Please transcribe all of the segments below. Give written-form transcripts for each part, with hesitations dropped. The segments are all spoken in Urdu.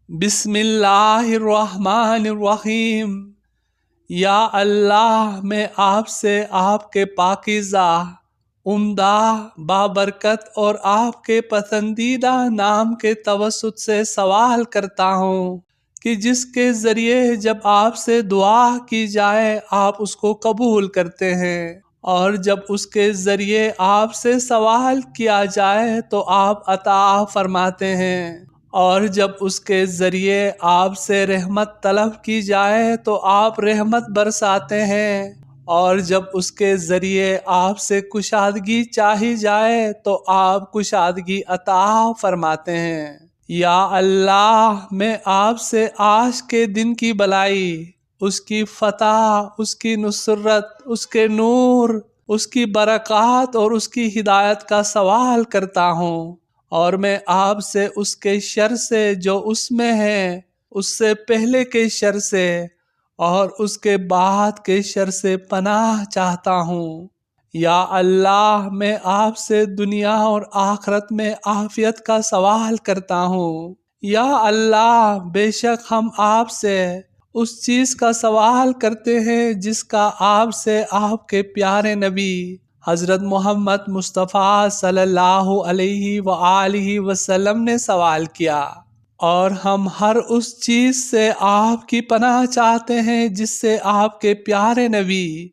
بسم اللہ الرحمن الرحیم۔ یا اللہ، میں آپ سے آپ کے پاکیزہ، عمدہ، بابرکت اور آپ کے پسندیدہ نام کے توسط سے سوال کرتا ہوں کہ جس کے ذریعے جب آپ سے دعا کی جائے آپ اس کو قبول کرتے ہیں، اور جب اس کے ذریعے آپ سے سوال کیا جائے تو آپ عطا فرماتے ہیں، اور جب اس کے ذریعے آپ سے رحمت طلب کی جائے تو آپ رحمت برساتے ہیں، اور جب اس کے ذریعے آپ سے کشادگی چاہی جائے تو آپ کشادگی عطا فرماتے ہیں۔ یا اللہ، میں آپ سے آج کے دن کی بھلائی، اس کی فتح، اس کی نصرت، اس کے نور، اس کی برکات اور اس کی ہدایت کا سوال کرتا ہوں، اور میں آپ سے اس کے شر سے جو اس میں ہے، اس سے پہلے کے شر سے اور اس کے بعد کے شر سے پناہ چاہتا ہوں۔ یا اللہ، میں آپ سے دنیا اور آخرت میں عافیت کا سوال کرتا ہوں۔ یا اللہ، بے شک ہم آپ سے اس چیز کا سوال کرتے ہیں جس کا آپ سے آپ کے پیارے نبی حضرت محمد مصطفیٰ صلی اللہ علیہ وآلہ وسلم نے سوال کیا، اور ہم ہر اس چیز سے آپ کی پناہ چاہتے ہیں جس سے آپ کے پیارے نبی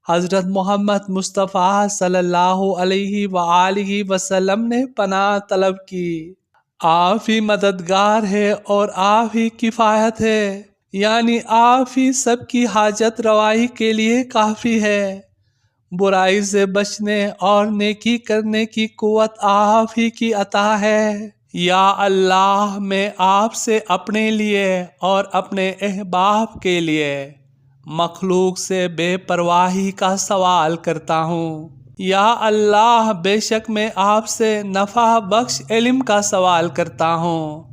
حضرت محمد مصطفیٰ صلی اللہ علیہ وآلہ وسلم نے پناہ طلب کی۔ آپ ہی مددگار ہے اور آپ ہی کفایت ہے، یعنی آپ ہی سب کی حاجت روائی کے لیے کافی ہے۔ برائی سے بچنے اور نیکی کرنے کی قوت آپ ہی کی عطا ہے۔ یا اللہ، میں آپ سے اپنے لیے اور اپنے احباب کے لیے مخلوق سے بے پرواہی کا سوال کرتا ہوں۔ یا اللہ، بے شک میں آپ سے نفع بخش علم کا سوال کرتا ہوں،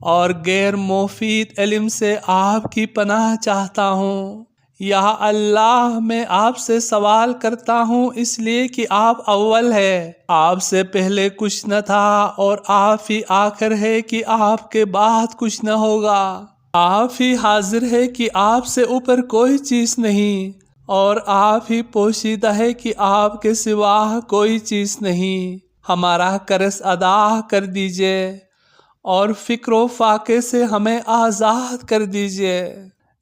اور غیر مفید علم سے آپ کی پناہ چاہتا ہوں۔ یا اللہ، میں آپ سے سوال کرتا ہوں اس لیے کہ آپ اول ہے، آپ سے پہلے کچھ نہ تھا، اور آپ ہی آخر ہے کہ آپ کے بعد کچھ نہ ہوگا۔ آپ ہی حاضر ہے کہ آپ سے اوپر کوئی چیز نہیں، اور آپ ہی پوشیدہ ہے کہ آپ کے سوا کوئی چیز نہیں۔ ہمارا قرض ادا کر دیجئے اور فکر و فاقے سے ہمیں آزاد کر دیجئے۔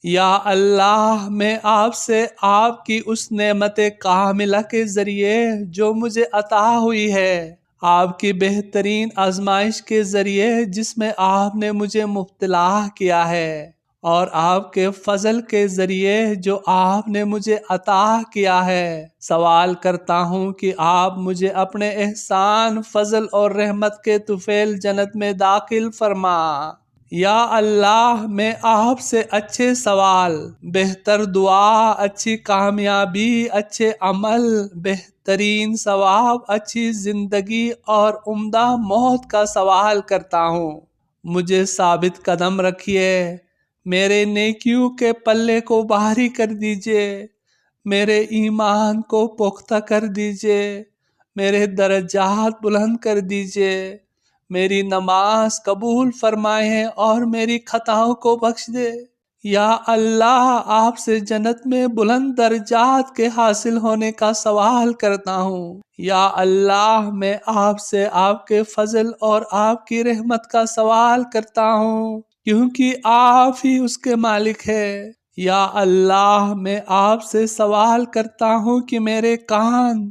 یا اللہ، میں آپ سے آپ کی اس نعمت کاملہ کے ذریعے جو مجھے عطا ہوئی ہے، آپ کی بہترین آزمائش کے ذریعے جس میں آپ نے مجھے مبتلا کیا ہے، اور آپ کے فضل کے ذریعے جو آپ نے مجھے عطا کیا ہے، سوال کرتا ہوں کہ آپ مجھے اپنے احسان، فضل اور رحمت کے طفیل جنت میں داخل فرما۔ یا اللہ، میں آپ سے اچھے سوال، بہتر دعا، اچھی کامیابی، اچھے عمل، بہترین ثواب، اچھی زندگی اور عمدہ موت کا سوال کرتا ہوں۔ مجھے ثابت قدم رکھیے، میرے نیکیوں کے پلے کو بھاری کر دیجئے، میرے ایمان کو پختہ کر دیجئے، میرے درجات بلند کر دیجئے، میری نماز قبول فرمائیں اور میری خطاؤں کو بخش دے۔ یا اللہ، آپ سے جنت میں بلند درجات کے حاصل ہونے کا سوال کرتا ہوں۔ یا اللہ، میں آپ سے آپ کے فضل اور آپ کی رحمت کا سوال کرتا ہوں، کیونکہ آپ ہی اس کے مالک ہے۔ یا اللہ، میں آپ سے سوال کرتا ہوں کہ میرے کان،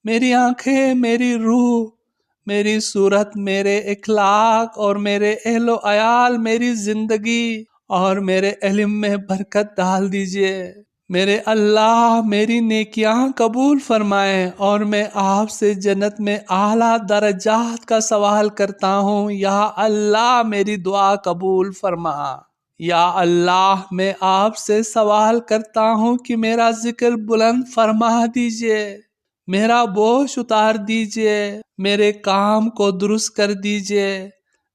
میری آنکھیں، میری روح، میری صورت، میرے اخلاق اور میرے اہل و عیال، میری زندگی اور میرے علم میں برکت ڈال دیجئے۔ میرے اللہ، میری نیکیاں قبول فرمائیں، اور میں آپ سے جنت میں اعلیٰ درجات کا سوال کرتا ہوں۔ یا اللہ، میری دعا قبول فرما۔ یا اللہ، میں آپ سے سوال کرتا ہوں کہ میرا ذکر بلند فرما دیجئے، میرا بوجھ اتار دیجئے، میرے کام کو درست کر دیجئے،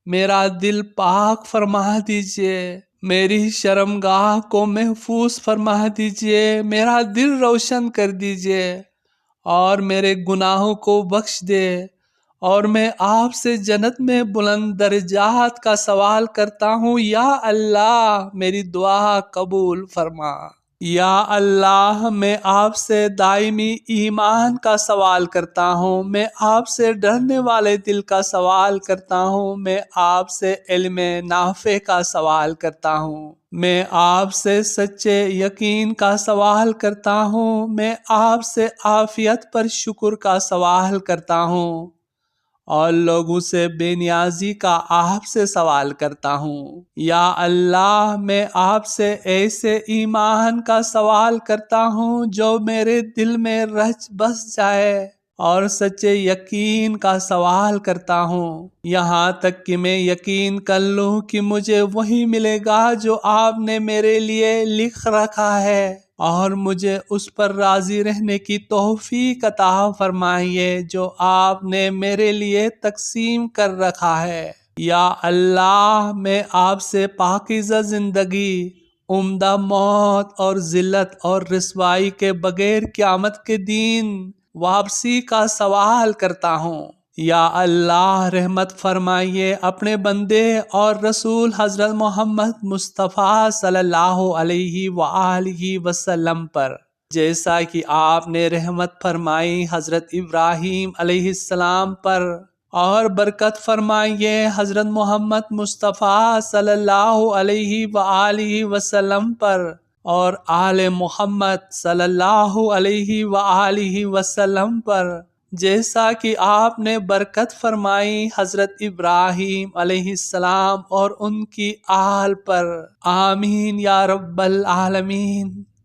میرا دل پاک فرما دیجئے، میری شرمگاہ کو محفوظ فرما دیجئے، میرا دل روشن کر دیجئے، اور میرے گناہوں کو بخش دے، اور میں آپ سے جنت میں بلند درجات کا سوال کرتا ہوں، یا اللہ میری دعا قبول فرما۔ یا اللہ میں آپ سے دائمی ایمان کا سوال کرتا ہوں، میں آپ سے ڈرنے والے دل کا سوال کرتا ہوں، میں آپ سے علم نافع کا سوال کرتا ہوں، میں آپ سے سچے یقین کا سوال کرتا ہوں، میں آپ سے عافیت پر شکر کا سوال کرتا ہوں، اور لوگوں سے بے نیازی کا آپ سے سوال کرتا ہوں۔ یا اللہ میں آپ سے ایسے ایمان کا سوال کرتا ہوں جو میرے دل میں رچ بس جائے، اور سچے یقین کا سوال کرتا ہوں یہاں تک کہ میں یقین کر لوں کہ مجھے وہی ملے گا جو آپ نے میرے لیے لکھ رکھا ہے، اور مجھے اس پر راضی رہنے کی توفیق عطا فرمائیے جو آپ نے میرے لیے تقسیم کر رکھا ہے۔ یا اللہ میں آپ سے پاکیزہ زندگی، عمدہ موت اور ذلت اور رسوائی کے بغیر قیامت کے دن واپسی کا سوال کرتا ہوں۔ یا اللہ رحمت فرمائیے اپنے بندے اور رسول حضرت محمد مصطفیٰ صلی اللہ علیہ وآلہ وسلم پر، جیسا کہ آپ نے رحمت فرمائی حضرت ابراہیم علیہ السلام پر، اور برکت فرمائیے حضرت محمد مصطفیٰ صلی اللہ علیہ وآلہ وسلم پر، اور آل محمد صلی اللہ علیہ وآلہ وسلم پر، جیسا کہ آپ نے برکت فرمائی حضرت ابراہیم علیہ السلام اور ان کی آل پر۔ آمین یا رب العالمین۔